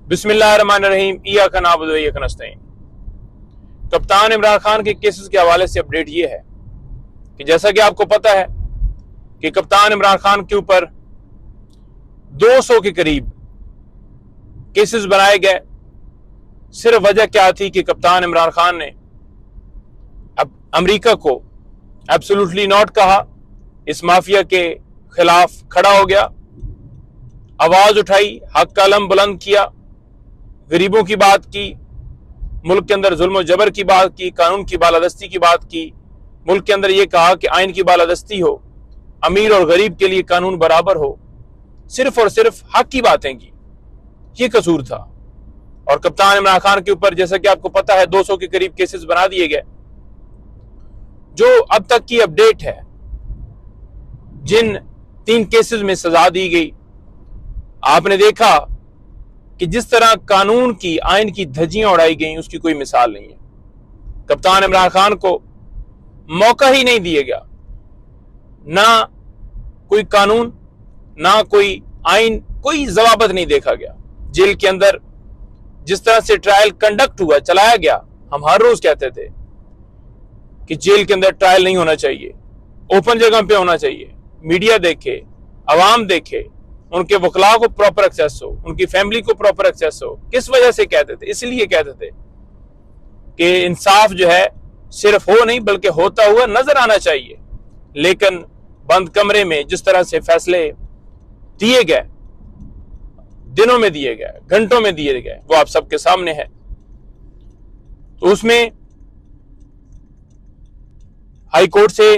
बिस्मिल्लाहिर्रहमानिर्रहीम इय्याका नअबुदु व इय्याका नस्तईन। कप्तान इमरान खान के केसेस के हवाले से अपडेट ये है कि जैसा कि आपको पता है कि कप्तान इमरान खान के ऊपर 200 के करीब केसेस बनाए गए। सिर्फ वजह क्या थी कि कप्तान इमरान खान ने अब अमेरिका को एब्सोल्युटली नॉट कहा, इस माफिया के खिलाफ खड़ा हो गया, आवाज उठाई, हक का अलम बुलंद किया, गरीबों की बात की, मुल्क के अंदर जुल्म और जबर की बात की, कानून की बालादस्ती की बात की, मुल्क के अंदर यह कहा कि आइन की बालादस्ती हो, अमीर और गरीब के लिए कानून बराबर हो, सिर्फ और सिर्फ हक की बातें की। ये कसूर था। और कप्तान इमरान खान के ऊपर जैसा कि आपको पता है 200 के करीब केसेस बना दिए गए। जो अब तक की अपडेट है, जिन 3 केसेस में सजा दी गई, आपने देखा कि जिस तरह कानून की, आइन की धज्जियां उड़ाई गई, उसकी कोई मिसाल नहीं है। कप्तान इमरान खान को मौका ही नहीं दिया गया, ना कोई कानून, ना कोई आइन, कोई जवाबत नहीं देखा गया। जेल के अंदर जिस तरह से ट्रायल कंडक्ट हुआ, चलाया गया, हम हर रोज कहते थे कि जेल के अंदर ट्रायल नहीं होना चाहिए, ओपन जगह पे होना चाहिए, मीडिया देखे, अवाम देखे, उनके वकला को प्रॉपर एक्सेस हो, उनकी फैमिली को प्रॉपर एक्सेस हो। किस वजह से कहते थे? इसलिए कहते थे कि इंसाफ जो है सिर्फ हो नहीं बल्कि होता हुआ नजर आना चाहिए। लेकिन बंद कमरे में जिस तरह से फैसले दिए गए, दिनों में दिए गए, घंटों में दिए गए, वो आप सबके सामने है। तो उसमें हाई कोर्ट से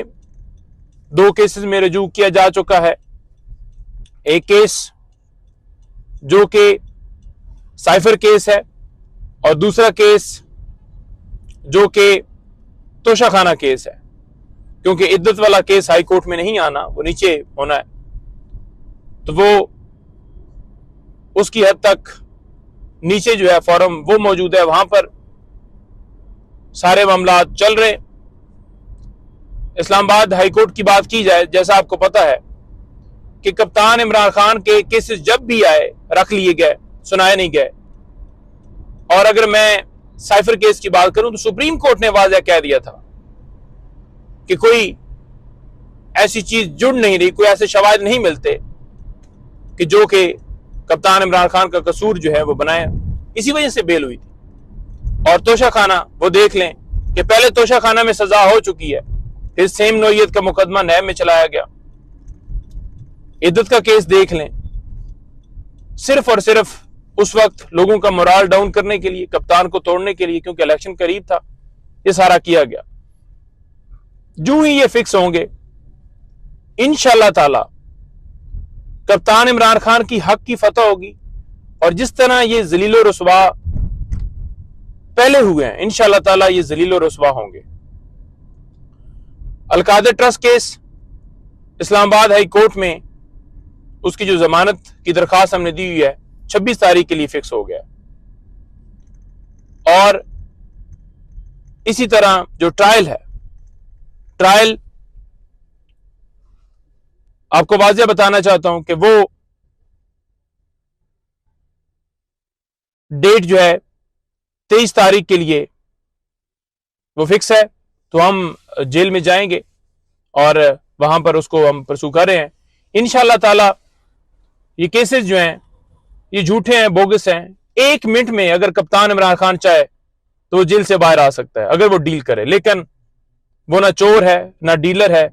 2 केसेस में रजू किया जा चुका है। एक केस जो कि साइफर केस है और दूसरा केस जो कि तोशाखाना केस है, क्योंकि इद्दत वाला केस हाई कोर्ट में नहीं आना, वो नीचे होना है। तो वो उसकी हद तक नीचे जो है फॉरम वो मौजूद है, वहां पर सारे मामला चल रहे। इस्लामाबाद हाई कोर्ट की बात की जाए, जैसा आपको पता है कि कप्तान इमरान खान के केसेस जब भी आए रख लिए गए, सुनाए नहीं गए। और अगर मैं साइफर केस की बात करूं तो सुप्रीम कोर्ट ने वाज़ेह कह दिया था कि कोई ऐसी चीज जुड़ नहीं रही, कोई ऐसे शवाहिद नहीं मिलते कि जो कि कप्तान इमरान खान का कसूर जो है वो बनाया। इसी वजह से बेल हुई थी। और तोशाखाना वो देख लें कि पहले तोशाखाना में सजा हो चुकी है, फिर सेम नौयत का मुकदमा नैब में चलाया गया। इद्दत का केस देख लें, सिर्फ और सिर्फ उस वक्त लोगों का मोराल डाउन करने के लिए, कप्तान को तोड़ने के लिए, क्योंकि इलेक्शन करीब था, ये सारा किया गया। जो ही ये फिक्स होंगे इंशाअल्लाह ताला कप्तान इमरान खान की हक की फतह होगी। और जिस तरह ये जलीलो रुसवा पहले हुए हैं, इंशाअल्लाह ताला ये जलीलो रुसवा होंगे। Al-Qadir trust case Islamabad high court में उसकी जो जमानत की दरखास्त हमने दी हुई है 26 तारीख के लिए फिक्स हो गया। और इसी तरह जो ट्रायल है, ट्रायल आपको वाज़ेह बताना चाहता हूं कि वो डेट जो है 23 तारीख के लिए वो फिक्स है। तो हम जेल में जाएंगे और वहां पर उसको हम परसू कर रहे हैं इंशाअल्लाह ताला। ये केसेस जो हैं ये झूठे हैं, बोगस हैं। 1 मिनट में अगर कप्तान इमरान खान चाहे तो वो जेल से बाहर आ सकता है अगर वो डील करे। लेकिन वो ना चोर है, ना डीलर है,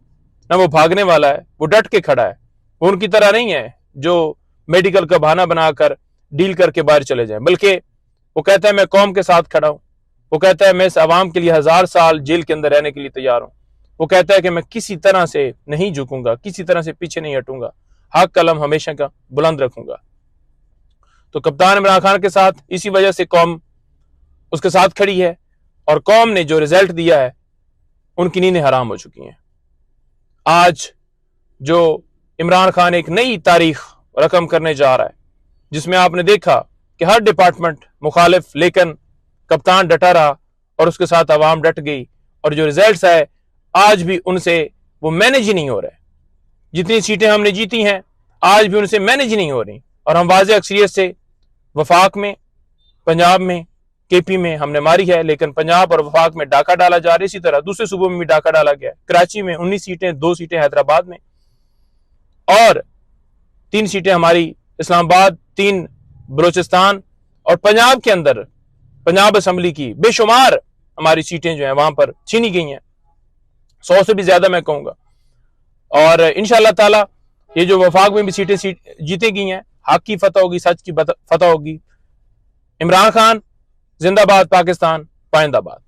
ना वो भागने वाला है, वो डट के खड़ा है। वो उनकी तरह नहीं है जो मेडिकल का बहाना बनाकर डील करके बाहर चले जाए, बल्कि वो कहता है मैं कौम के साथ खड़ा हूं। वो कहता है मैं इस अवाम के लिए 1000 साल जेल के अंदर रहने के लिए तैयार हूं। वो कहता है कि मैं किसी तरह से नहीं झुकूंगा, किसी तरह से पीछे नहीं हटूंगा, हक कलम हमेशा का बुलंद रखूंगा। तो कप्तान इमरान खान के साथ इसी वजह से कौम उसके साथ खड़ी है। और कौम ने जो रिजल्ट दिया है उनकी नींदें हराम हो चुकी हैं। आज जो इमरान खान एक नई तारीख रकम करने जा रहा है, जिसमें आपने देखा कि हर डिपार्टमेंट मुखालिफ, लेकिन कप्तान डटा रहा और उसके साथ अवाम डट गई। और जो रिजल्ट्स आए आज भी उनसे वो मैनेज ही नहीं हो रहे। जितनी सीटें हमने जीती हैं आज भी उनसे मैनेज नहीं हो रही। और हम वाज़ेह अक्सरियत से वफाक में पंजाब में, केपी में हमने मारी है, लेकिन पंजाब और वफाक में डाका डाला जा रहा है। इसी तरह दूसरे सूबों में भी डाका डाला गया है। कराची में 19 सीटें, 2 सीटें हैदराबाद में और 3 सीटें हमारी इस्लामाबाद, 3 बलूचिस्तान और पंजाब के अंदर पंजाब असेंबली की बेशुमार हमारी सीटें जो हैं वहां पर छीनी गई हैं, 100 से भी ज्यादा मैं कहूंगा। और इंशाअल्लाह ताला ये जो वफाक में भी सीटें जीती गई हैं, हक की फतह होगी, सच की फतह होगी। इमरान खान जिंदाबाद, पाकिस्तान पाइंदाबाद।